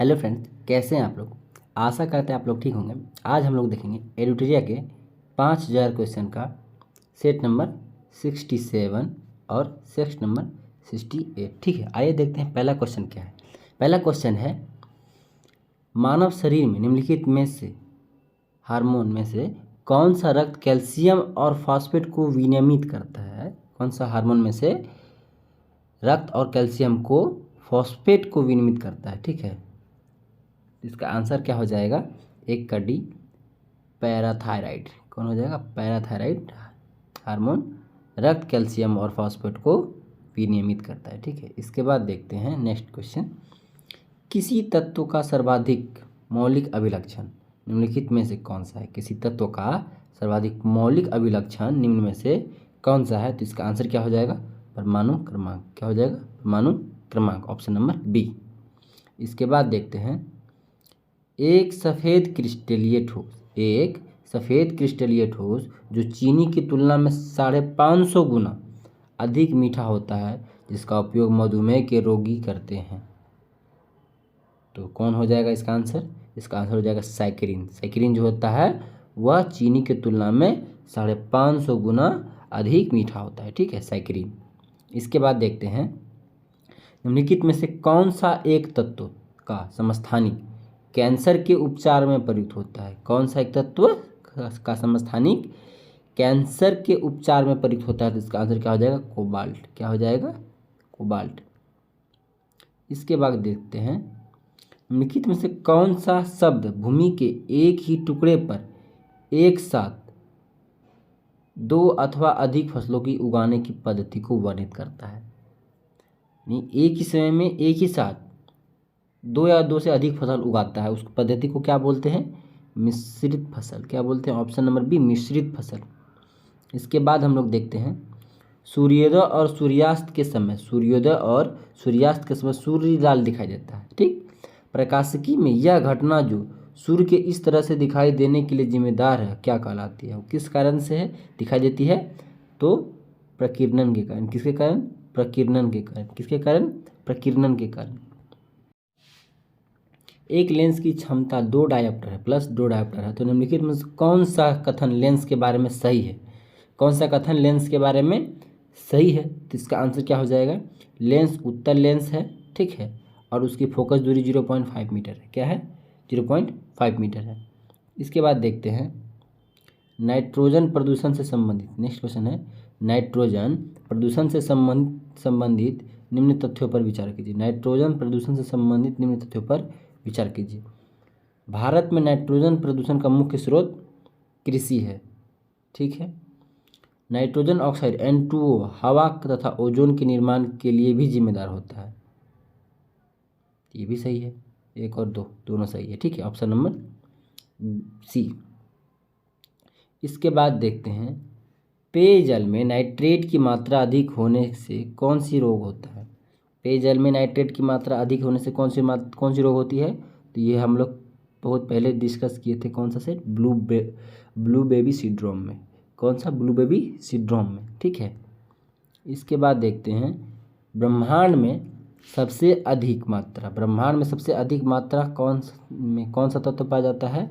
Hello friends, कैसे हैं आप लोग। आशा करते हैं आप लोग ठीक होंगे। आज हम लोग देखेंगे एडुटेरिया के 5000 क्वेश्चन का सेट नंबर 67 और सेट नंबर 68। ठीक है, आइए देखते हैं पहला क्वेश्चन क्या है। पहला क्वेश्चन है, मानव शरीर में निम्नलिखित में से हार्मोन में से कौन सा रक्त कैल्शियम और फॉस्फेट को विनियमित करता है। कौन सा हार्मोन में से रक्त और कैल्शियम को फॉस्फेट को विनियमित करता है। ठीक है, इसका आंसर क्या हो जाएगा, एक का डी, पैराथायराइड। कौन हो जाएगा, पैराथायराइड हार्मोन रक्त कैल्शियम और फॉस्फेट को विनियमित करता है। ठीक है, इसके बाद देखते हैं नेक्स्ट क्वेश्चन। किसी तत्व का सर्वाधिक मौलिक अभिलक्षण निम्नलिखित में से कौन सा है। किसी तत्व का सर्वाधिक मौलिक अभिलक्षण निम्न में से कौन सा है। तो इसका आंसर क्या हो जाएगा, परमाणु क्रमांक। क्या हो जाएगा, परमाणु क्रमांक, ऑप्शन नंबर बी। इसके बाद देखते हैं, एक सफ़ेद क्रिस्टलीय ठोस जो चीनी की तुलना में 550 गुना अधिक मीठा होता है, जिसका उपयोग मधुमेह के रोगी करते हैं। तो कौन हो जाएगा इसका आंसर, इसका आंसर हो जाएगा सैकरीन। सैकरीन जो होता है वह चीनी की तुलना में 550 गुना अधिक मीठा होता है। ठीक है, सैकरीन। इसके बाद देखते हैं, निम्नलिखित में से कौन सा एक तत्व का समस्थानिक कैंसर के उपचार में प्रयुक्त होता है। कौन सा एक तत्व का समस्थानिक कैंसर के उपचार में प्रयुक्त होता है। तो इसका आंसर क्या हो जाएगा, कोबाल्ट। क्या हो जाएगा, कोबाल्ट। इसके बाद देखते हैं, निम्नलिखित में से कौन सा शब्द भूमि के एक ही टुकड़े पर एक साथ 2 अथवा अधिक फसलों की उगाने की पद्धति को वर्णित करता है। नहीं, एक ही समय में एक ही साथ 2 या 2 से अधिक फसल उगाता है, उस पद्धति को क्या बोलते हैं, मिश्रित फसल। क्या बोलते हैं, ऑप्शन नंबर बी, मिश्रित फसल। इसके बाद हम लोग देखते हैं, सूर्योदय और सूर्यास्त के समय सूर्य लाल दिखाई देता है। ठीक, प्रकाशिकी में यह घटना जो सूर्य के इस तरह से दिखाई देने के लिए जिम्मेदार है क्या कहलाती है। किस कारण से है दिखाई देती है, तो प्रकीर्णन के कारण। किसके कारण, प्रकीर्णन के कारण। किसके कारण, प्रकीर्णन के कारण। एक लेंस की क्षमता 2 डायोप्टर है प्लस 2 डायोप्टर है, तो निम्नलिखित में कौन सा कथन लेंस के बारे में सही है। कौन सा कथन लेंस के बारे में सही है। तो इसका आंसर क्या हो जाएगा, लेंस उत्तल लेंस है। ठीक है, और उसकी फोकस दूरी 0.5 मीटर है। क्या है, 0.5 मीटर है। इसके बाद देखते हैं, नाइट्रोजन प्रदूषण से संबंधित नेक्स्ट क्वेश्चन है, नाइट्रोजन प्रदूषण से संबंधित निम्न तथ्यों पर विचार कीजिए। नाइट्रोजन प्रदूषण से संबंधित निम्न तथ्यों पर विचार कीजिए। भारत में नाइट्रोजन प्रदूषण का मुख्य स्रोत कृषि है। ठीक है, नाइट्रोजन ऑक्साइड N2O हवा तथा ओजोन के निर्माण के लिए भी जिम्मेदार होता है। ये भी सही है, 1 और 2 दोनों सही है। ठीक है, ऑप्शन नंबर सी। इसके बाद देखते हैं, पेयजल में नाइट्रेट की मात्रा अधिक होने से कौन सी रोग होता है। पेयजल में नाइट्रेट की मात्रा अधिक होने से कौन सी रोग होती है। तो ये हम लोग बहुत पहले डिस्कस किए थे। कौन सा सेट, ब्लू बेबी सिंड्रोम में। कौन सा, ब्लू बेबी सिंड्रोम में। ठीक है, इसके बाद देखते हैं, ब्रह्मांड में सबसे अधिक मात्रा कौन सा तत्व पाया जाता है।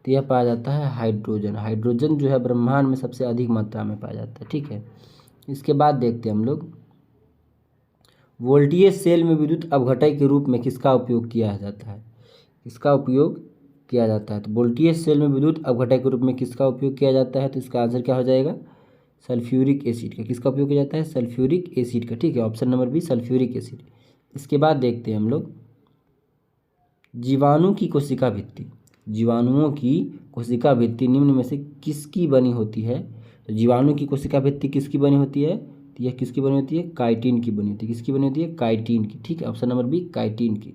तो यह पाया जाता है हाइड्रोजन। हाइड्रोजन जो है ब्रह्मांड में सबसे अधिक मात्रा में पाया जाता है। ठीक है, इसके बाद देखते हैं हम लोग, वोल्टेज सेल में विद्युत अपघटय के रूप में किसका उपयोग किया जाता है। किसका उपयोग किया जाता है। तो वोल्टेज सेल में विद्युत अपघटय के रूप में किसका उपयोग किया जाता है। तो इसका आंसर क्या हो जाएगा, सल्फ्यूरिक एसिड का। किसका उपयोग किया जाता है, सल्फ्यूरिक एसिड का। ठीक है, option number B, sulphuric acid. इसके बाद देखते हैं हम लोग, जीवाणुओं की कोशिका भित्ति निम्न में से किसकी बनी होती है। तो जीवाणु की कोशिका भित्ति किसकी बनी होती है। तो यह किसकी बनी होती है, काइटिन की बनी होती है। किसकी बनी होती है, काइटिन की। ठीक है, ऑप्शन नंबर बी, काइटिन की।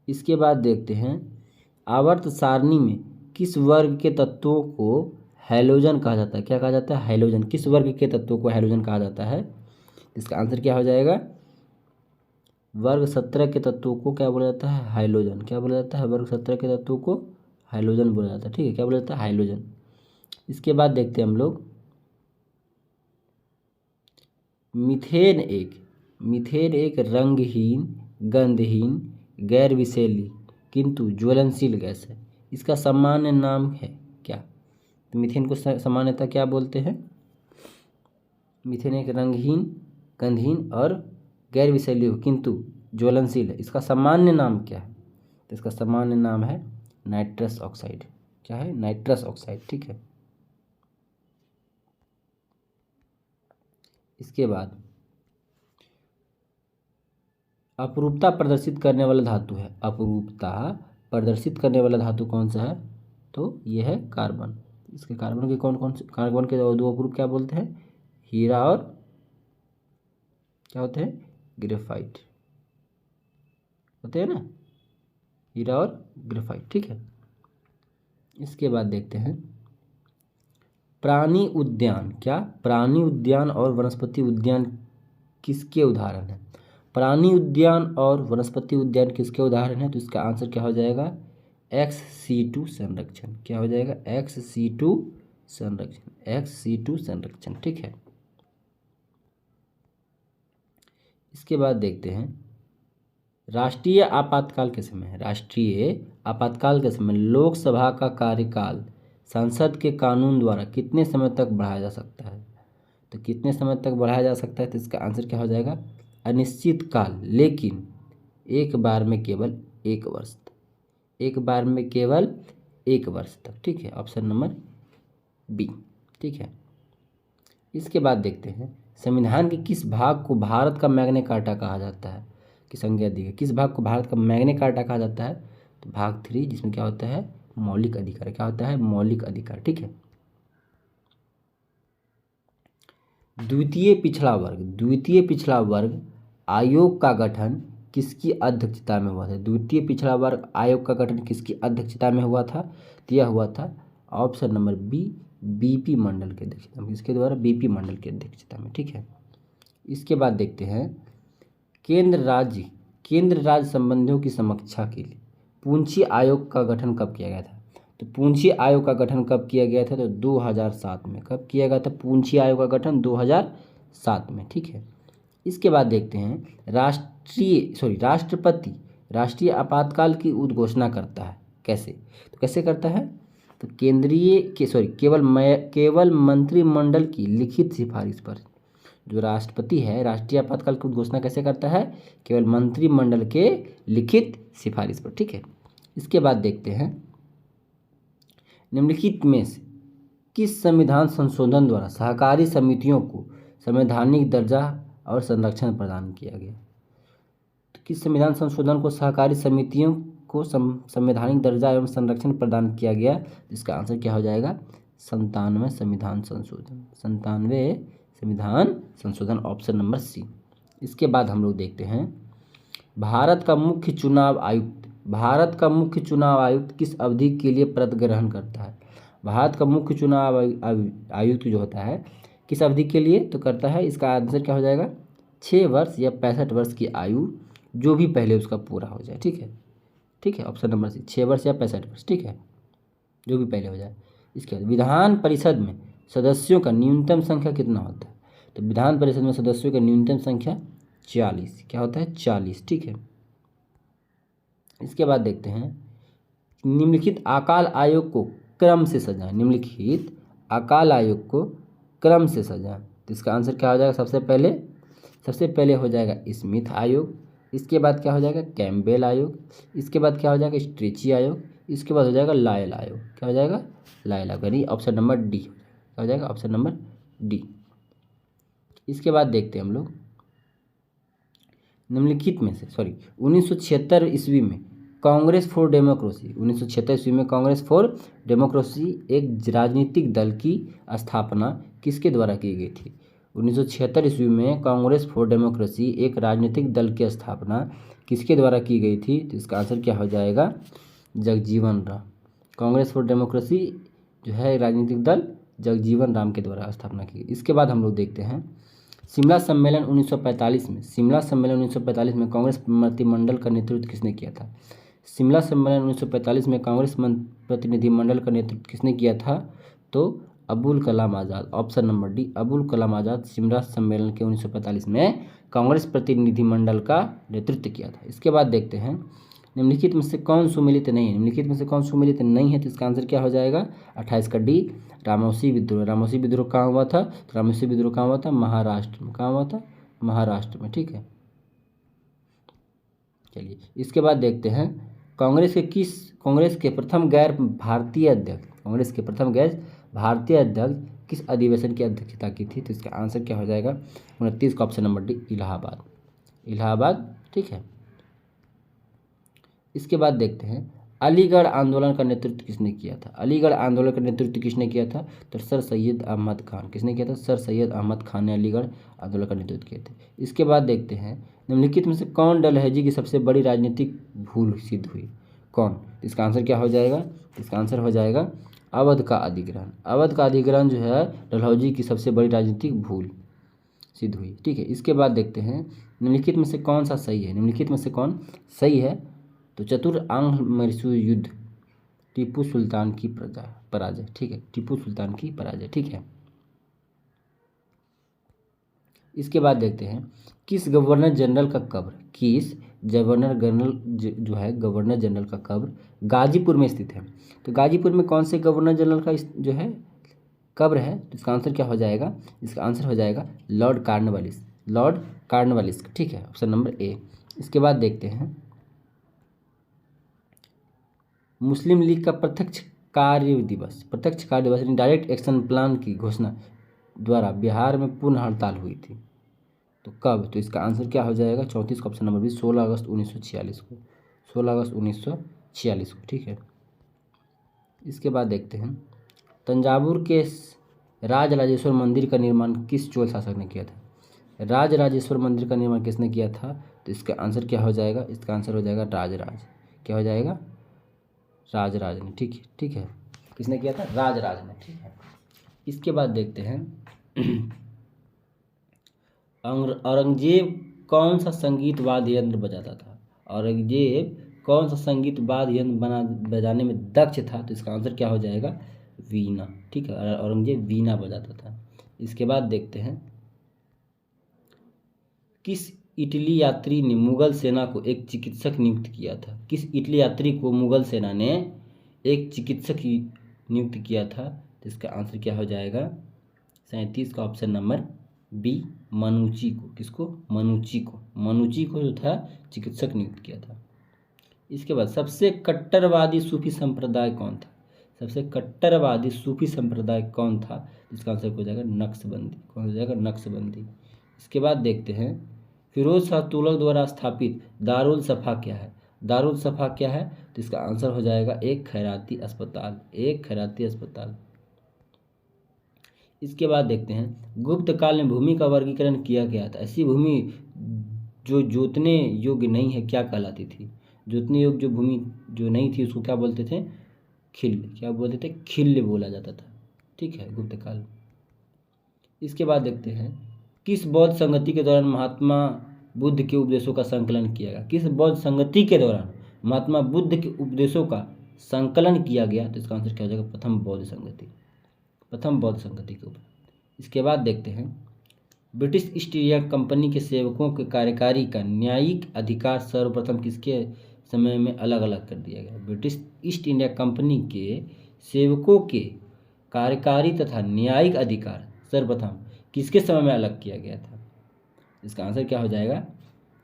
इसके बाद देखते हैं, आवर्त सारणी में किस वर्ग के तत्वों को हैलोजन कहा जाता है। क्या कहा जाता है, हैलोजन। किस वर्ग के तत्वों को हैलोजन कहा जाता है। इसका आंसर क्या हो जाएगा, वर्ग 17 के तत्वों को क्या बोला जाता है, हाइलोजन। क्या बोला जाता है, वर्ग 17 के तत्वों को हाइलोजन बोला जाता है। ठीक है, क्या बोला जाता है, हाइलोजन। इसके बाद देखते हैं हम लोग, मीथेन एक रंगहीन गंधहीन, गैर विषैली किंतु ज्वलनशील गैस है। इसका सामान्य नाम है क्या? तो मीथेन को सामान्यतः क्या बोलते हैं? मीथेन एक रंगहीन, गंधहीन और गैर विषैली हो किंतु ज्वलनशील है। इसका सामान्य नाम क्या है? तो इसका सामान्य नाम है नाइट्रस ऑक्साइड। क्या है? Nitrous oxide. ठीक है। इसके बाद अपरूपता प्रदर्शित करने वाला धातु है। अपरूपता प्रदर्शित करने वाला धातु कौन सा है? तो यह है कार्बन। इसके कार्बन के कौन कौन से, कार्बन के दो अपरूप क्या बोलते हैं? हीरा और क्या होते हैं? ग्रेफाइट होते हैं ना, हीरा और ग्रेफाइट। ठीक है। इसके बाद देखते हैं प्राणी उद्यान। क्या? प्राणी उद्यान और वनस्पति उद्यान किसके उदाहरण हैं? प्राणी उद्यान और वनस्पति उद्यान किसके उदाहरण हैं? तो इसका आंसर क्या हो जाएगा? XC2 संरक्षण। क्या हो जाएगा? XC2 संरक्षण। XC2 संरक्षण। ठीक है। इसके बाद देखते हैं राष्ट्रीय आपातकाल के समय, राष्ट्रीय आपातकाल के समय लोकसभा का कार्यकाल संसद के कानून द्वारा कितने समय तक बढ़ाया जा सकता है? तो कितने समय तक बढ़ाया जा सकता है? तो इसका आंसर क्या हो जाएगा? अनिश्चित काल, लेकिन एक बार में केवल 1 वर्ष तक। एक बार में केवल 1 वर्ष तक। ठीक है। Option number B. ठीक है। इसके बाद देखते हैं संविधान के किस भाग को भारत का मैग्ना कार्टा कहा जाता है? की संज्ञा दी है। किस भाग को भारत का मैग्ना कार्टा कहा जाता है? तो भाग 3, जिसमें क्या होता है? मौलिक अधिकार। क्या होता है? मौलिक अधिकार। ठीक है। द्वितीय पिछड़ा वर्ग, द्वितीय पिछड़ा वर्ग आयोग का गठन किसकी अध्यक्षता में हुआ था? द्वितीय पिछड़ा वर्ग आयोग का गठन किसकी अध्यक्षता में हुआ था? तो यह हुआ था ऑप्शन नंबर बी, बीपी मंडल के अध्यक्षता में। किसके द्वारा? बीपी मंडल की अध्यक्षता में। ठीक है। इसके बाद देखते हैं केंद्र राज्य संबंधियों की समीक्षा के लिए पूंछी आयोग का गठन कब किया गया था? तो पूंछी आयोग का गठन कब किया गया था? तो 2007 में। कब किया गया था पूंछी आयोग का गठन? 2007 में। ठीक है। इसके बाद देखते हैं राष्ट्रपति राष्ट्रीय आपातकाल की उद्घोषणा करता है कैसे? तो कैसे करता है? तो केवल मंत्रिमंडल की लिखित सिफारिश पर। जो राष्ट्रपति है राष्ट्रीय आपातकाल की उद्घोषणा कैसे करता है? केवल मंत्रिमंडल के लिखित सिफारिश पर। ठीक है। इसके बाद देखते हैं निम्नलिखित में से किस संविधान संशोधन द्वारा सहकारी समितियों को संवैधानिक दर्जा और संरक्षण प्रदान किया गया? तो किस संविधान संशोधन को सहकारी समितियों को संवैधानिक दर्जा एवं संरक्षण प्रदान किया गया? इसका आंसर क्या हो जाएगा? 97 संविधान संशोधन। 97 संविधान संशोधन। Option number C. इसके बाद हम लोग देखते हैं भारत का मुख्य चुनाव आयुक्त किस अवधि के लिए पद ग्रहण करता है? भारत का मुख्य चुनाव आयुक्त जो होता है किस अवधि के लिए तो करता है? इसका आंसर क्या हो जाएगा? 6 वर्ष या 65 वर्ष की आयु जो भी पहले उसका पूरा हो जाए। ठीक है। ठीक है। ऑप्शन नंबर सी, 6 वर्ष या 65 वर्ष। ठीक है। जो भी पहले हो जाए। इसके बाद विधान परिषद में सदस्यों का न्यूनतम संख्या कितना होता है? तो विधान परिषद में सदस्यों का न्यूनतम संख्या 40। क्या होता है? 40। ठीक है। इसके बाद देखते हैं निम्नलिखित अकाल आयोग को क्रम से सजाएं। निम्नलिखित अकाल आयोग को क्रम से सजाएं। तो इसका आंसर क्या हो जाएगा? सबसे पहले हो जाएगा स्मिथ आयोग। इसके बाद क्या हो जाएगा? कैम्पबेल आयोग। इसके बाद क्या हो जाएगा? स्ट्रेची आयोग। इसके बाद हो जाएगा लायल आयोग। क्या हो जाएगा? लायल आयोग। यानी ऑप्शन नंबर डी। क्या हो जाएगा? Option number D. इसके बाद देखते हैं हम लोग निम्नलिखित में से 1976 ईस्वी में कांग्रेस फॉर डेमोक्रेसी 1976 ईस्वी में कांग्रेस फॉर डेमोक्रेसी एक राजनीतिक दल की स्थापना किसके द्वारा की गई थी? 1976 ईस्वी में कांग्रेस फॉर डेमोक्रेसी एक राजनीतिक दल की स्थापना किसके द्वारा की गई थी? तो इसका आंसर क्या हो जाएगा? जगजीवन राम। कांग्रेस फॉर डेमोक्रेसी जो है राजनीतिक दल जगजीवन राम के द्वारा स्थापना की। इसके बाद हम लोग देखते हैं शिमला सम्मेलन 1945 में कांग्रेस प्रतिनिधिमंडल का नेतृत्व किसने किया था? शिमला सम्मेलन 1945 में कांग्रेस प्रतिनिधिमंडल का नेतृत्व किसने किया था? तो Abul Kalam Azad, option number D Abul Kalam Azad Simra सम्मेलन के 1945 में कांग्रेस प्रतिनिधिमंडल का नेतृत्व किया था। इसके बाद देखते हैं निम्नलिखित में से कौन सुमेलित नहीं है, निम्नलिखित में से कौन सुमेलित नहीं है, तो इसका आंसर क्या हो जाएगा 28 का डी रामौसी विद्रोह। रामौसी विद्रोह कहाँ हुआ था, तो रामौसी विद्रोह कहाँ हुआ था, महाराष्ट्र में। कहाँ हुआ था, महाराष्ट्र में, ठीक है। चलिए इसके बाद देखते हैं कांग्रेस के प्रथम गैर भारतीय अध्यक्ष किस अधिवेशन की अध्यक्षता की थी, तो इसका आंसर क्या हो जाएगा 29 का ऑप्शन नंबर डी इलाहाबाद, ठीक है। इसके बाद देखते हैं अलीगढ़ आंदोलन का नेतृत्व किसने किया था, अलीगढ़ आंदोलन का नेतृत्व किसने किया था, तो सर सैयद अहमद खान। किसने किया था, सर सैयद अहमद खान ने अलीगढ़ आंदोलन का नेतृत्व किए थे। इसके बाद देखते हैं निम्नलिखित में से कौन डलहौजी की सबसे बड़ी राजनीतिक भूल सिद्ध हुई, कौन, इसका आंसर क्या हो जाएगा, इसका आंसर हो जाएगा अवध का अधिग्रहण जो है डलहौजी की सबसे बड़ी राजनीतिक भूल सिद्ध हुई, ठीक है। इसके बाद देखते हैं निम्नलिखित में से कौन सा सही है, निम्नलिखित में से कौन सही है, तो चतुर आंग्ल मैसूर युद्ध टीपू सुल्तान की पराजय, ठीक है, टीपू सुल्तान की पराजय, ठीक है। इसके बाद देखते हैं किस गवर्नर जनरल का कब्र गवर्नर जनरल का कब्र गाजीपुर में स्थित है, तो गाजीपुर में कौन से गवर्नर जनरल का जो है कब्र है, तो इसका आंसर क्या हो जाएगा, इसका आंसर हो जाएगा लॉर्ड कॉर्नवालिस, ठीक है, ऑप्शन नंबर ए। इसके बाद देखते हैं मुस्लिम लीग का प्रत्यक्ष कार्य दिवस यानी डायरेक्ट एक्शन प्लान की घोषणा द्वारा बिहार में पूर्ण हड़ताल हुई थी, तो कब, तो इसका आंसर क्या हो जाएगा 34 का ऑप्शन नंबर बी 16 अगस्त 1946 को, ठीक है। इसके बाद देखते हैं तंजावुर के राजराजेश्वर मंदिर का निर्माण किस चोल शासक ने किया था, राजराजेश्वर मंदिर का निर्माण किसने किया था, तो इसका आंसर क्या हो जाएगा, इसका आंसर हो जाएगा राजराज ने, ठीक है, किसने किया था, राजराज ने, ठीक है। इसके बाद देखते हैं औरंगजेब कौन सा संगीत वाद्य यंत्र बजाता था, औरंगजेब कौन सा संगीत वाद्य यंत्र बजाने में दक्ष था, तो इसका आंसर क्या हो जाएगा वीणा, ठीक है, औरंगजेब वीणा बजाता था। इसके बाद देखते हैं किस इटली यात्री ने मुगल सेना को एक चिकित्सक नियुक्त किया था, किस इटली यात्री को मुगल सेना ने एक चिकित्सक नियुक्त किया था, तो इसका आंसर क्या हो जाएगा 37 का ऑप्शन नंबर बी मनुची को, किसको, मनुची को जो था चिकित्सक नियुक्त किया था। इसके बाद सबसे कट्टरवादी सूफी संप्रदाय कौन था, इसका आंसर हो जाएगा नक्शबंदी, कौन हो जाएगा नक्शबंदी। इसके बाद देखते हैं फिरोज शाह तुगलक द्वारा स्थापित दारुल सफा क्या है, तो इसका आंसर हो जाएगा एक खैराती अस्पताल। इसके बाद देखते हैं गुप्त काल में भूमि का वर्गीकरण किया गया था, ऐसी भूमि जो जोतने योग्य नहीं है क्या कहलाती थी, जोतने योग्य जो भूमि जो नहीं थी उसको क्या बोलते थे, खिल्ल बोला जाता था, ठीक है, गुप्त काल। इसके बाद देखते हैं किस बौद्ध संगति के दौरान महात्मा बुद्ध के उपदेशों का संकलन किया गया, किस बौद्ध संगति के दौरान महात्मा बुद्ध के उपदेशों का संकलन किया गया, तो इसका आंसर क्या हो जाएगा प्रथम बौद्ध संगति के ऊपर। इसके बाद देखते हैं ब्रिटिश ईस्ट इंडिया कंपनी के सेवकों के कार्यकारी का न्यायिक अधिकार सर्वप्रथम किसके समय में अलग अलग कर दिया गया, ब्रिटिश ईस्ट इंडिया कंपनी के सेवकों के कार्यकारी तथा न्यायिक अधिकार सर्वप्रथम किसके समय में अलग किया गया था, इसका आंसर क्या हो जाएगा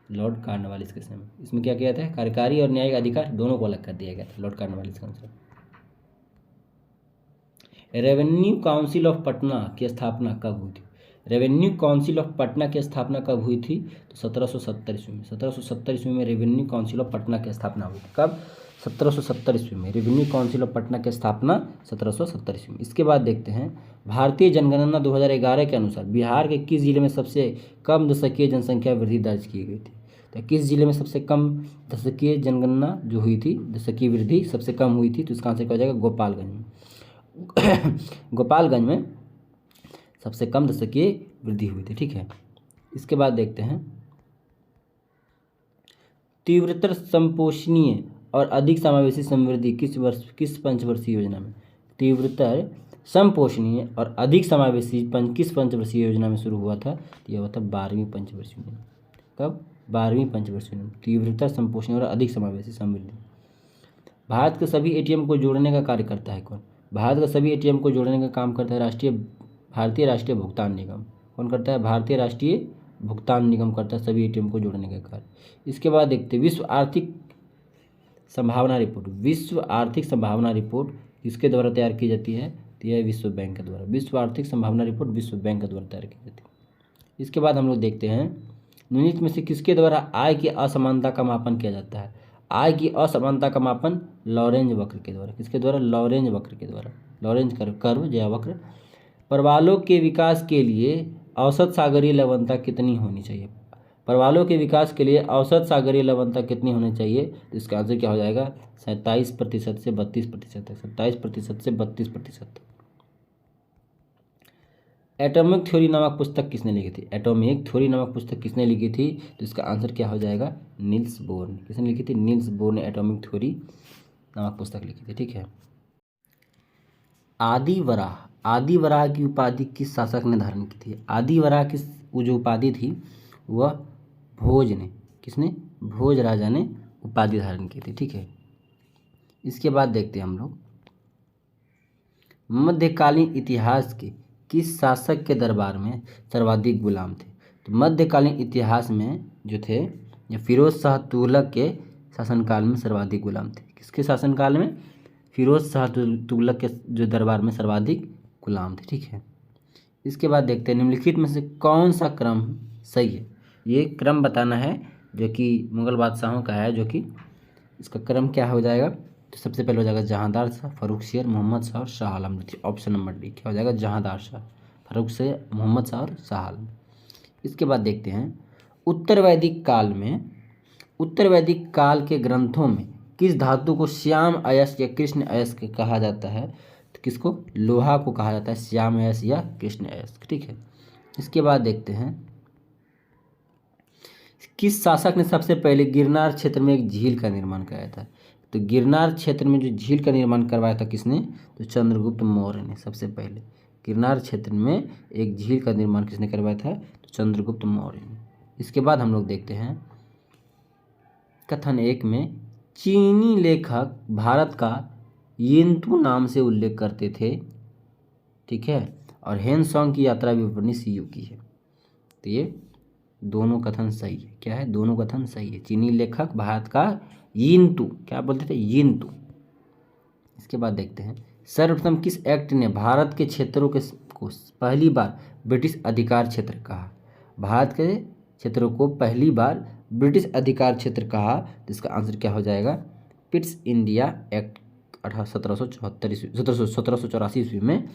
लॉर्ड कॉर्नवालिस के समय। इसमें क्या किया था, कार्यकारी और न्यायिक अधिकार दोनों को अलग कर दिया गया था, लॉर्ड कॉर्नवालिस का answer. Revenue council of Patna की स्थापना कब हुई थी, कब हुई थी, तो 1770 ईस्वी में रेवेन्यू काउंसिल ऑफ पटना की स्थापना हुई थी, कब 1770 ईस्वी में रेवेन्यू काउंसिल ऑफ पटना की स्थापना 1770 ईस्वी में। इसके बाद देखते हैं भारतीय जनगणना 2011 के अनुसार बिहार के किस जिले में सबसे कम दशकीय जनसंख्या वृद्धि दर्ज की गई थी, तो किस जिले में सबसे कम दशकीय जनगणना जो हुई थी, दशकीय वृद्धि सबसे कम हुई थी, तो इसका आंसर क्या हो जाएगा गोपालगंज में सबसे कम दशकीय वृद्धि हुई थी, ठीक है। इसके बाद देखते हैं तीव्रतर संपोषणीय और अधिक समावेशी समृद्धि किस पंचवर्षीय योजना में, तीव्रतर समपोषणीय और अधिक समावेशी किस पंचवर्षीय योजना में शुरू हुआ था? तो यह हुआ था 12वीं पंचवर्षीय योजना। कब? 12वीं पंचवर्षीय योजना। तीव्रतर समपोषणीय और अधिक समावेशी समृद्धि। भारत के सभी एटीएम को जोड़ने का कार्य करता है कौन? भारत के सभी एटीएम को जोड़ने का काम करता है भारतीय राष्ट्रीय भुगतान निगम। कौन करता है? भारतीय राष्ट्रीय भुगतान निगम करता है सभी एटीएम को जोड़ने का कार्य। इसके बाद देखते हैं विश्व आर्थिक संभावना रिपोर्ट। विश्व आर्थिक संभावना रिपोर्ट किसके द्वारा तैयार की जाती है? तो यह विश्व बैंक के द्वारा। विश्व आर्थिक संभावना रिपोर्ट विश्व बैंक के द्वारा तैयार की जाती है। इसके बाद हम लोग देखते हैं निम्नलिखित में से किसके द्वारा आय की असमानता का मापन किया जाता है? आय की असमानता का मापन लॉरेंज वक्र के द्वारा। किसके द्वारा? लॉरेंज वक्र के द्वारा। लॉरेंज कर्व या वक्र। परवालों के विकास के लिए औसत सागरीय लवणता कितनी होनी चाहिए? परवालों के विकास के लिए औसत सागरीय लवणता कितनी होनी चाहिए? तो इसका आंसर क्या हो जाएगा? 27% से 32%। 27% से 32%। एटॉमिक थ्योरी नामक पुस्तक किसने लिखी थी? एटॉमिक थ्योरी नामक पुस्तक किसने लिखी थी? तो इसका आंसर क्या हो जाएगा? नील्स बोर ने। किसने लिखी थी? नील्स बोर ने एटॉमिक थ्योरी नामक पुस्तक लिखी थी। ठीक है। आदिवराह। आदिवराह की उपाधि किस शासक ने धारण की थी? आदिवराह की जो उपाधि थी वह भोज ने। किसने? भोज राजा ने उपाधि धारण की थी। ठीक है। इसके बाद देखते हैं हम लोग मध्यकालीन इतिहास के किस शासक के दरबार में सर्वाधिक गुलाम थे? तो मध्यकालीन इतिहास में जो थे ये फिरोज शाह तुगलक के शासनकाल में सर्वाधिक गुलाम थे। किसके शासनकाल में? फिरोज शाह तुगलक के जो दरबार में सर्वाधिक गुलाम थे। ठीक है। इसके बाद देखते हैं निम्नलिखित में से कौन सा क्रम सही है? ये क्रम बताना है जो कि मुगल बादशाहों का है, जो कि इसका क्रम क्या हो जाएगा? तो सबसे पहले हो जाएगा जहांदार शाह, फर्रुखसियर, मोहम्मद शाह और Shah Alam. Option number D क्या हो जाएगा? जहांदार शाह, फर्रुखसियर, मोहम्मद शाह और शाह आलम। इसके बाद देखते हैं उत्तर वैदिक काल के ग्रंथों में किस धातु को श्याम अयस्क या कृष्ण अयस्क कहा जाता है? तो किसको? लोहा को कहा जाता है श्याम अयस्क या कृष्ण अयस्क। ठीक है। इसके बाद देखते हैं किस शासक ने सबसे पहले गिरनार क्षेत्र में एक झील का निर्माण कराया था? तो गिरनार क्षेत्र में जो झील का निर्माण करवाया था किसने? तो चंद्रगुप्त मौर्य ने सबसे पहले गिरनार क्षेत्र में एक झील का निर्माण किसने करवाया था? तो चंद्रगुप्त मौर्य ने। इसके बाद हम लोग देखते हैं कथन 1 में चीनी लेखक भारत का यिंतु नाम से उल्लेख करते थे। ठीक है। और हेनसोंग की यात्रा विवरणी सीयू की है। तो ये दोनों कथन सही है। क्या है? दोनों कथन सही है। चीनी लेखक भारत का यिंतु, क्या बोलते थे? यिंतु। इसके बाद देखते हैं सर्वप्रथम किस एक्ट ने भारत के क्षेत्रों को पहली बार ब्रिटिश अधिकार क्षेत्र कहा? भारत के क्षेत्रों को पहली बार ब्रिटिश अधिकार क्षेत्र कहा। तो इसका आंसर क्या हो जाएगा? पिट्स इंडिया एक्ट 1784 ईस्वी में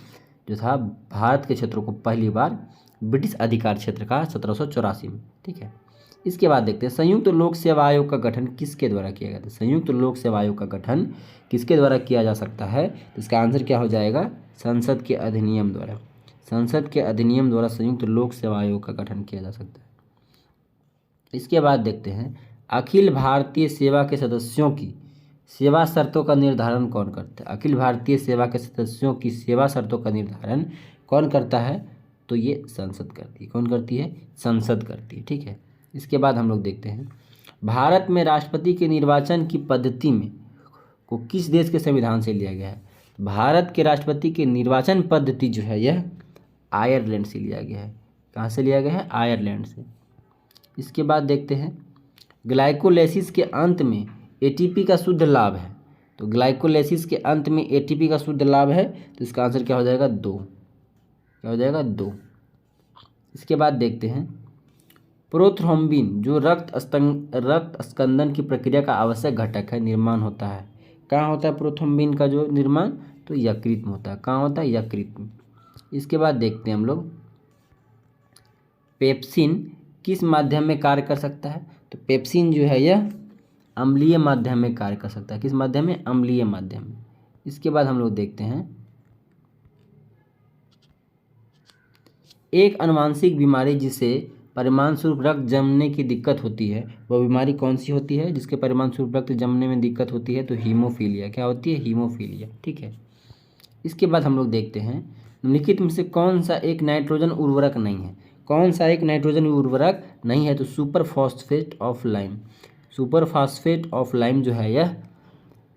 जो था भारत के क्षेत्रों को पहली बार ब्रिटिश अधिकार क्षेत्र का 1784 में। ठीक है। इसके बाद देखते हैं संयुक्त लोक सेवा आयोग का गठन किसके द्वारा किया गया था? संयुक्त लोक सेवा आयोग का गठन किसके द्वारा किया जा सकता है? तो इसका आंसर क्या हो जाएगा? संसद के अधिनियम द्वारा। संसद के अधिनियम द्वारा संयुक्त लोक सेवा आयोग का गठन किया जा सकता है। इसके बाद देखते हैं अखिल भारतीय सेवा के सदस्यों की सेवा शर्तों का निर्धारण कौन करता है? अखिल भारतीय सेवा के सदस्यों की सेवा शर्तों का निर्धारण कौन करता है? तो ये संसद करती है। कौन करती है? संसद करती है। ठीक है। इसके बाद हम लोग देखते हैं भारत में राष्ट्रपति के निर्वाचन की पद्धति में को किस देश के संविधान से लिया गया है? भारत के राष्ट्रपति के निर्वाचन पद्धति जो है यह आयरलैंड से लिया गया है। कहाँ से लिया गया है? आयरलैंड से। इसके बाद देखते हैं ग्लाइकोलाइसिस के अंत में एटीपी का शुद्ध लाभ है। तो ग्लाइकोलाइसिस के अंत में एटीपी का शुद्ध लाभ है। तो इसका आंसर क्या हो जाएगा? 2। क्या हो जाएगा? 2। इसके बाद देखते हैं प्रोथ्रोम्बिन जो रक्त स्कंदन की प्रक्रिया का आवश्यक घटक है निर्माण होता है। कहाँ होता है प्रोथ्रोम्बिन का जो निर्माण? तो यकृत में होता है। कहाँ होता है? यकृत में। इसके बाद देखते हैं हम लोग पेप्सिन किस माध्यम में कार्य कर सकता है? तो पेप्सिन जो है यह अम्लीय माध्यम में कार्य कर सकता है। किस माध्यम में? अम्लीय माध्यम में। इसके बाद हम लोग देखते हैं एक अनुवांशिक बीमारी जिसे परिमाण स्वरूप रक्त जमने की दिक्कत होती है वह बीमारी कौन सी होती है? जिसके परिमाण स्वरूप रक्त जमने में दिक्कत होती है तो हीमोफीलिया। क्या होती है? हीमोफीलिया। ठीक है। इसके बाद हम लोग देखते हैं निम्नलिखित में से कौन सा एक नाइट्रोजन उर्वरक नहीं है। कौन सा एक नाइट्रोजन उर्वरक नहीं है, तो super phosphate of lime. Super phosphate of lime जो है यह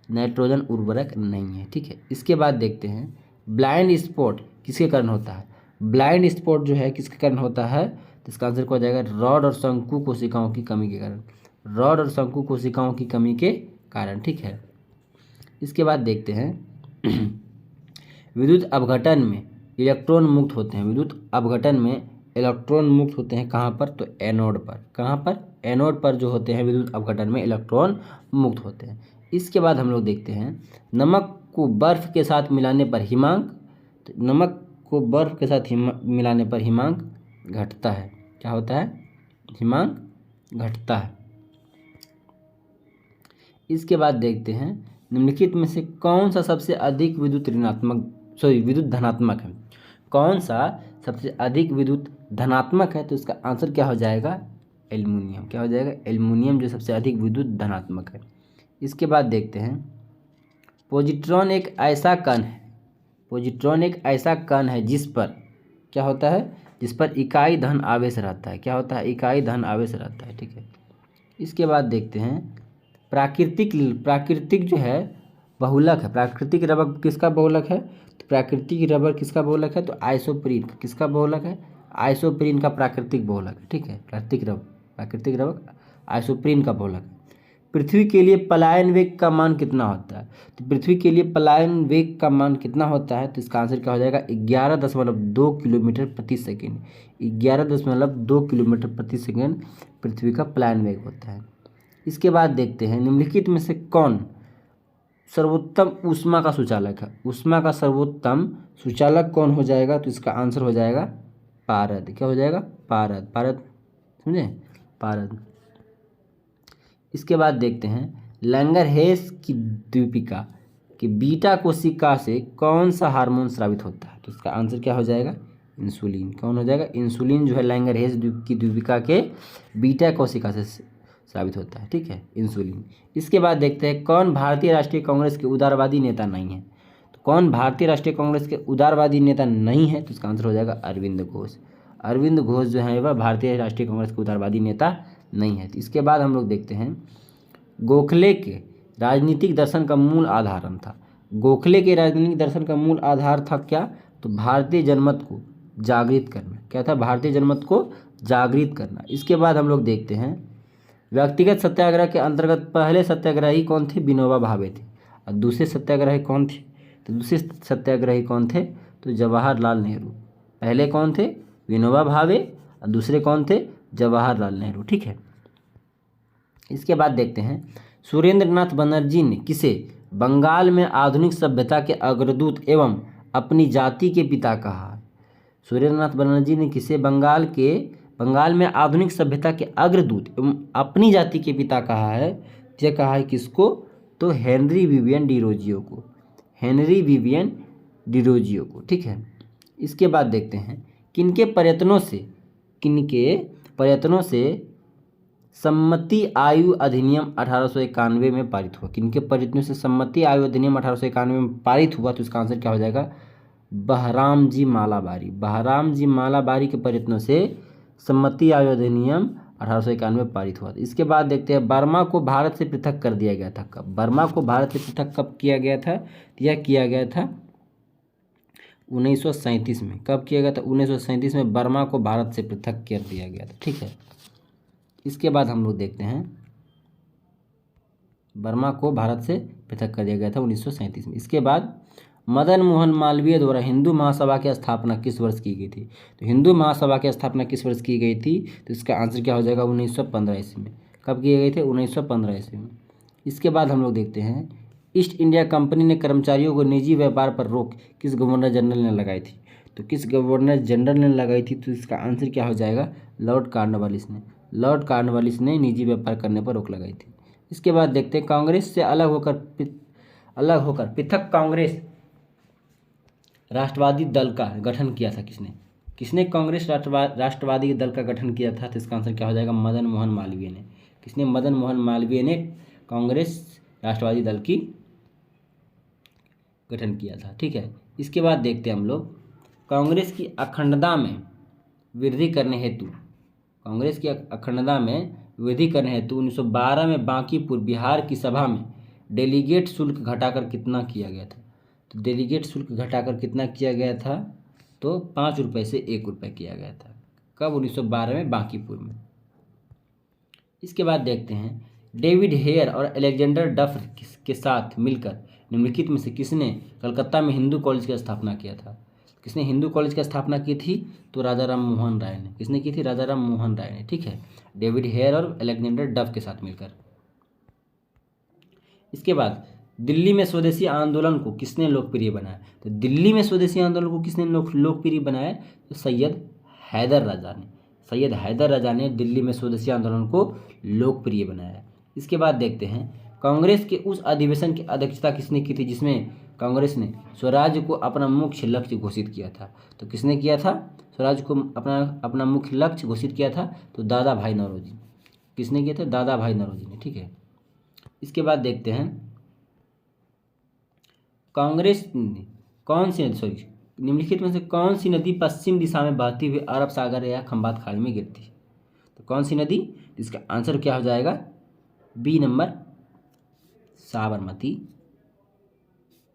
नाइट्रोजन उर्वरक नहीं है, ठीक है। इसके बाद देखते हैं ब्लाइंड स्पॉट किसके कारण होता है। ब्लाइंड स्पॉट जो है किसके कारण होता है, तो इसका आंसर क्या हो जाएगा, रॉड और शंकु कोशिकाओं की कमी के कारण। रॉड और शंकु कोशिकाओं की कमी के कारण, ठीक है। इसके बाद देखते हैं विद्युत अपघटन में इलेक्ट्रॉन मुक्त होते हैं। विद्युत अपघटन में इलेक्ट्रॉन मुक्त होते हैं कहाँ पर, तो एनोड पर। कहाँ पर, एनोड पर जो होते हैं विद्युत अपघटन में इलेक्ट्रॉन मुक्त होते हैं। इसके बाद हम लोग देखते हैं नमक को बर्फ के साथ मिलाने पर हिमांक। तो नमक को बर्फ के साथ मिलाने पर हिमांक घटता है। क्या होता है, हिमांक घटता है। इसके बाद देखते हैं निम्नलिखित में से कौन सा सबसे अधिक विद्युत विद्युत धनात्मक है। कौन सा सबसे अधिक विद्युत धनात्मक है, तो इसका आंसर क्या हो जाएगा, एल्युमिनियम। क्या हो जाएगा, एल्युमिनियम जो सबसे अधिक विद्युत धनात्मक है। इसके बाद देखते हैं पॉजिट्रॉन एक ऐसा कण है। पॉजिट्रॉन एक ऐसा कण है जिस पर क्या होता है, जिस पर इकाई धन आवेश रहता है। क्या होता है, इकाई धन आवेश रहता है, ठीक है। इसके बाद देखते हैं प्राकृतिक जो है बहुलक है। प्राकृतिक रबर किसका बहुलक है, तो प्राकृतिक रबर किसका बहुलक है, तो आइसोप्रीन। किसका बहुलक है, आइसोप्रीन का प्राकृतिक बहुलक है, ठीक है। प्राकृतिक रबर आइसोप्रीन का बहुलक है। पृथ्वी के लिए पलायन वेग का मान कितना होता है, तो पृथ्वी के लिए पलायन वेग का मान कितना होता है, तो इसका आंसर क्या हो जाएगा, 11.2 किलोमीटर प्रति सेकेंड। 11.2 किलोमीटर प्रति सेकेंड पृथ्वी का पलायन वेग होता है। इसके बाद देखते हैं निम्नलिखित में से कौन सर्वोत्तम ऊष्मा का सुचालक है। ऊष्मा का सर्वोत्तम सुचालक कौन हो जाएगा, तो इसका आंसर हो जाएगा पारद। क्या हो जाएगा, पारद। पारद समझे, पारद। इसके बाद देखते हैं लैंगरहेस की द्वीपिका कि बीटा कोशिका से कौन सा हार्मोन स्रावित होता है, तो इसका आंसर क्या हो जाएगा, इंसुलिन। कौन हो जाएगा, इंसुलिन जो है लैंगरहेस की द्वीपिका के बीटा कोशिका से स्रावित होता है, ठीक है, इंसुलिन। इसके बाद देखते हैं कौन भारतीय राष्ट्रीय कांग्रेस के उदारवादी नेता नहीं है। तो कौन भारतीय राष्ट्रीय कांग्रेस के उदारवादी नेता नहीं है, तो इसका आंसर हो जाएगा अरविंद घोष। अरविंद घोष जो है वह भारतीय राष्ट्रीय कांग्रेस के उदारवादी नेता नहीं है। इसके बाद हम लोग देखते हैं गोखले के राजनीतिक दर्शन का मूल आधार था। गोखले के राजनीतिक दर्शन का मूल आधार था क्या, तो भारतीय जनमत को जागृत करना। क्या था, भारतीय जनमत को जागृत करना। इसके बाद हम लोग देखते हैं व्यक्तिगत सत्याग्रह के अंतर्गत पहले सत्याग्रही कौन थे, विनोबा भावे थे। और दूसरे सत्याग्रही कौन थे, तो दूसरे सत्याग्रही कौन थे, तो जवाहरलाल नेहरू। पहले कौन थे, विनोबा भावे, और दूसरे कौन थे, जवाहरलाल नेहरू, ठीक है। इसके बाद देखते हैं सुरेंद्रनाथ बनर्जी ने किसे बंगाल में आधुनिक सभ्यता के अग्रदूत एवं अपनी जाति के पिता कहा। सुरेंद्रनाथ बनर्जी ने किसे बंगाल में आधुनिक सभ्यता के अग्रदूत एवं अपनी जाति के पिता कहा है। यह कहा है किसको, तो हेनरी विवियन डिरोजियो को। हेनरी विवियन डिरोजियो को, ठीक है। इसके बाद देखते हैं किनके प्रयत्नों से सम्मति आयु अधिनियम 1891 में पारित हुआ। किनके प्रयत्नों से सम्मति आयु अधिनियम 1891 में पारित हुआ, तो इसका आंसर क्या हो जाएगा, बहराम जी मालाबारी। बहराम जी मालाबारी के प्रयत्नों से सम्मति आयु अधिनियम 1891 में पारित हुआ। इसके बाद देखते हैं बर्मा को भारत से पृथक कर दिया गया था कब। बर्मा को भारत से पृथक कब किया गया था, यह किया गया था 1937 में। कब किया गया था, 1937 में बर्मा को भारत से पृथक कर दिया गया था, ठीक है। इसके बाद हम लोग देखते हैं बर्मा को भारत से पृथक कर दिया गया था 1937 में। इसके बाद मदन मोहन मालवीय द्वारा हिंदू महासभा की स्थापना किस वर्ष की गई थी। तो हिंदू महासभा की स्थापना किस वर्ष की गई थी, तो इसका आंसर क्या हो जाएगा, 1915 ईस्वी में। कब किए गए थे, 1915 ईस्वी में। इसके बाद हम लोग देखते हैं ईस्ट इंडिया कंपनी ने कर्मचारियों को निजी व्यापार पर रोक किस गवर्नर जनरल ने लगाई थी। तो किस गवर्नर जनरल ने लगाई थी, तो इसका आंसर क्या हो जाएगा, लॉर्ड कॉर्नवालिस ने। लॉर्ड कॉर्नवालिस ने निजी व्यापार करने पर रोक लगाई थी। इसके बाद देखते हैं कांग्रेस से अलग होकर पृथक कांग्रेस राष्ट्रवादी दल का गठन किया था किसने कांग्रेस राष्ट्रवादी दल का गठन किया था, तो इसका आंसर क्या हो जाएगा, मदन मोहन मालवीय ने। किसने, मदन मोहन मालवीय ने कांग्रेस राष्ट्रवादी दल की गठन किया था, ठीक है। इसके बाद देखते हैं हम लोग कांग्रेस की अखंडता में वृद्धि करने हेतु, कांग्रेस की अखंडता में वृद्धि करने हेतु 1912 में बांकीपुर बिहार की सभा में डेलीगेट शुल्क घटाकर कितना किया गया था। तो डेलीगेट शुल्क घटाकर कितना किया गया था, तो 5 रुपये से 1 रुपये किया गया था। कब? 1912 में बांकीपुर में। इसके बाद देखते हैं डेविड हेयर और अलेक्जेंडर डफ के साथ मिलकर निम्नलिखित में से किसने कलकत्ता में हिंदू कॉलेज की स्थापना किया था। किसने हिंदू कॉलेज की स्थापना की थी, तो राजा राम मोहन राय ने। किसने की थी? राजा राम मोहन राय ने। ठीक है, डेविड हेयर और अलेक्जेंडर डफ के साथ मिलकर। इसके बाद दिल्ली में स्वदेशी आंदोलन को किसने लोकप्रिय बनाया। तो दिल्ली में स्वदेशी आंदोलन को किसने लोकप्रिय बनाया, तो सैयद हैदर राजा ने। सैयद हैदर राजा ने दिल्ली में स्वदेशी आंदोलन को लोकप्रिय बनाया। इसके बाद देखते हैं कांग्रेस के उस अधिवेशन की अध्यक्षता किसने की थी जिसमें कांग्रेस ने स्वराज को अपना मुख्य लक्ष्य घोषित किया था। तो किसने किया था? स्वराज को अपना मुख्य लक्ष्य घोषित किया था, तो दादा भाई नौरोजी। किसने किया था? दादा भाई नौरोजी ने। ठीक है, इसके बाद देखते हैं कांग्रेस ने कौन सी निम्नलिखित में से कौन सी नदी पश्चिम दिशा में बहती हुई अरब सागर या खंबात खाड़ी में गिरती है। तो कौन सी नदी? इसका आंसर क्या हो जाएगा? बी नंबर, साबरमती,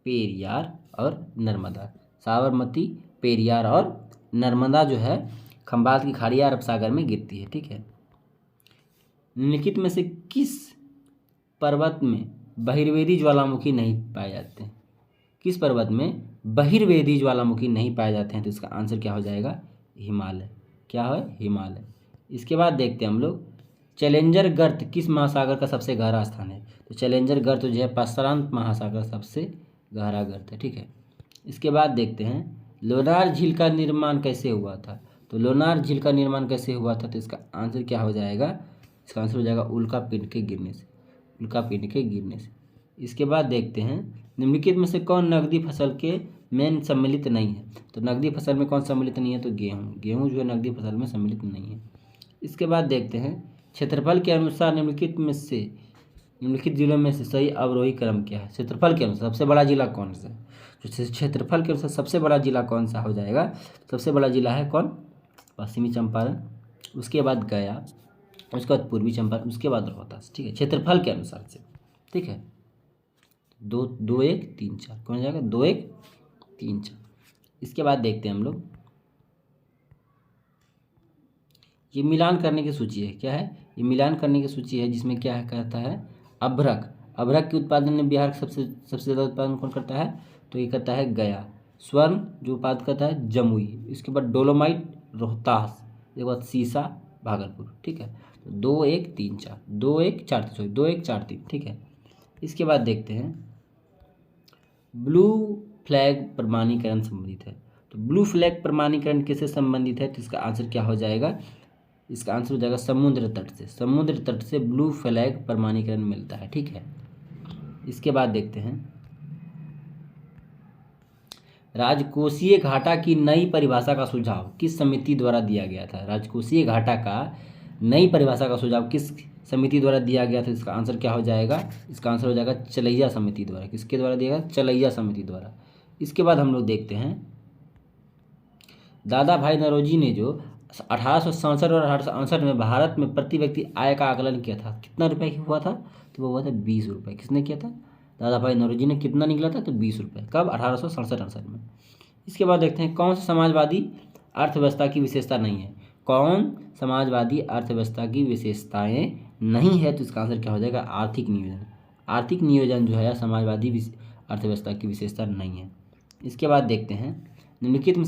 पेरियार और नर्मदा। साबरमती, पेरियार और नर्मदा जो है खंबात की खाड़ी अरब सागर में गिरती है। ठीक है, निम्नलिखित में से किस पर्वत में बहिर्वेदी ज्वालामुखी नहीं पाए जाते हैं। किस पर्वत में बहिर्वेदी ज्वालामुखी नहीं पाए जाते हैं, तो इसका आंसर क्या हो जाएगा? हिमालय। क्या है? हिमालय। इसके बाद देखते हैं हम लोग चैलेंजर गर्त किस महासागर का सबसे गहरा स्थान है। तो चैलेंजर गर्त जो है प्रशांत महासागर सबसे गहरा गर्त है। ठीक है, इसके बाद देखते हैं लोनार झील का निर्माण कैसे हुआ था। तो लोनार झील का निर्माण कैसे हुआ था, तो इसका आंसर क्या हो जाएगा? इसका आंसर हो जाएगा उल्का पिंड के गिरने से। उल्का पिंड के गिरने से। इसके बाद देखते हैं निम्नलिखित में से कौन नकदी फसल के में सम्मिलित नहीं है। तो नकदी फसल में कौन सम्मिलित नहीं है, तो गेहूँ। गेहूँ जो है नकदी फसल में सम्मिलित नहीं है। इसके बाद देखते हैं क्षेत्रफल के अनुसार निम्नलिखित जिलों में से सही अवरोही क्रम क्या है। क्षेत्रफल के अनुसार सबसे बड़ा जिला कौन सा है? जो क्षेत्रफल के अनुसार सबसे बड़ा जिला कौन सा हो जाएगा? सबसे बड़ा जिला है कौन? पश्चिमी चंपारण, उसके बाद गया, उसके बाद पूर्वी चंपारण, उसके बाद रोहतास। ठीक है, क्षेत्रफल के अनुसार से। ठीक है, 2 2 1 3 4 कौन हो जाएगा? 2 1 3 4। इसके बाद देखते हैं हम लोग ये मिलान करने की सूची है। क्या है? ये मिलान करने की सूची है जिसमें क्या है कहता है अभ्रक। अभ्रक के उत्पादन में बिहार सबसे ज़्यादा उत्पादन कौन करता है? तो ये करता है गया। स्वर्ण जो उत्पादन करता है जमुई। इसके बाद डोलोमाइट रोहतास, इसके बाद सीसा भागलपुर। ठीक है, तो 2 1 3 4 2 1 4 3 2 1 4 3। ठीक है, इसके बाद देखते हैं ब्लू फ्लैग प्रमाणीकरण संबंधित है। तो ब्लू फ्लैग प्रमाणीकरण किससे संबंधित है, तो इसका आंसर क्या हो जाएगा? इसका आंसर हो जाएगा समुद्र तट से। समुद्र तट से ब्लू फ्लैग प्रमाणीकरण मिलता है। ठीक है, इसके बाद देखते हैं राजकोषीय घाटा की नई परिभाषा का सुझाव किस समिति द्वारा दिया गया था। राजकोषीय घाटा का नई परिभाषा का सुझाव किस समिति द्वारा दिया गया था? इसका आंसर क्या हो जाएगा? इसका आंसर हो जाएगा चलैया समिति द्वारा। किसके द्वारा दिया गया? चलैया समिति द्वारा। इसके बाद हम लोग देखते हैं दादा भाई नौरोजी ने जो 1867 और 1868 में भारत में प्रति व्यक्ति आय का आकलन किया था, कितना रुपए हुआ था? तो वो हुआ था 20 रुपये। किसने किया था? दादा भाई नौरोजी ने। कितना निकला था? तो 20 रुपये। कब? 1867 में। इसके बाद देखते हैं कौन सा समाजवादी अर्थव्यवस्था की विशेषता नहीं है। कौन समाजवादी अर्थव्यवस्था की विशेषताएं नहीं है, तो इसका आंसर क्या हो जाएगा? आर्थिक नियोजन। आर्थिक नियोजन जो है समाजवादी अर्थव्यवस्था की विशेषता नहीं है। इसके बाद देखते हैं निम्नलिखित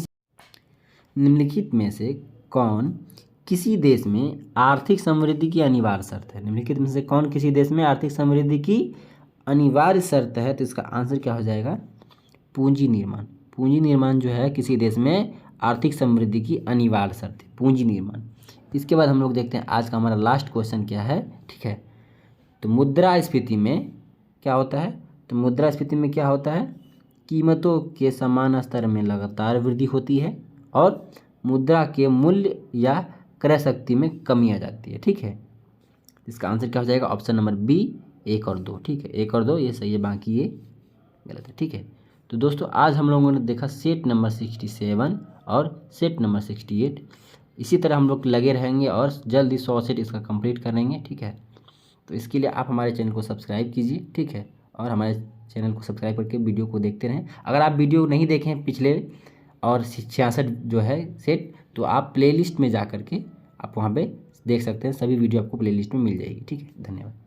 में से कौन किसी देश में आर्थिक समृद्धि की अनिवार्य शर्त है। निम्नलिखित में से कौन किसी देश में आर्थिक समृद्धि की अनिवार्य शर्त है, तो इसका आंसर क्या हो जाएगा? पूंजी निर्माण। पूंजी निर्माण जो है किसी देश में आर्थिक समृद्धि की अनिवार्य शर्त है, पूंजी निर्माण। इसके बाद हम लोग देखते हैं आज का हमारा लास्ट क्वेश्चन क्या है। ठीक है, तो मुद्रास्फीति में क्या होता है? तो मुद्रास्फीति में क्या होता है? कीमतों के समान स्तर में लगातार वृद्धि होती है और मुद्रा के मूल्य या क्रय शक्ति में कमी आ जाती है। ठीक है, इसका आंसर क्या हो जाएगा? ऑप्शन नंबर बी 1 और 2। ठीक है, 1 और 2 ये सही है, बाकी ये गलत है। ठीक है, तो दोस्तों आज हम लोगों ने देखा सेट नंबर 67 और सेट नंबर 68। इसी तरह हम लोग लगे रहेंगे और जल्दी 100 सेट इसका कंप्लीट करेंगे, ठीक है। तो इसके लिए आप हमारे चैनल को सब्सक्राइब कीजिए, ठीक है, और हमारे चैनल को सब्सक्राइब करके वीडियो को देखते रहें। अगर आप वीडियो नहीं देखें पिछले और 66 जो है सेट, तो आप प्लेलिस्ट में जा करके आप वहाँ पे देख सकते हैं, सभी वीडियो आपको प्लेलिस्ट में मिल जाएगी, ठीक है। धन्यवाद।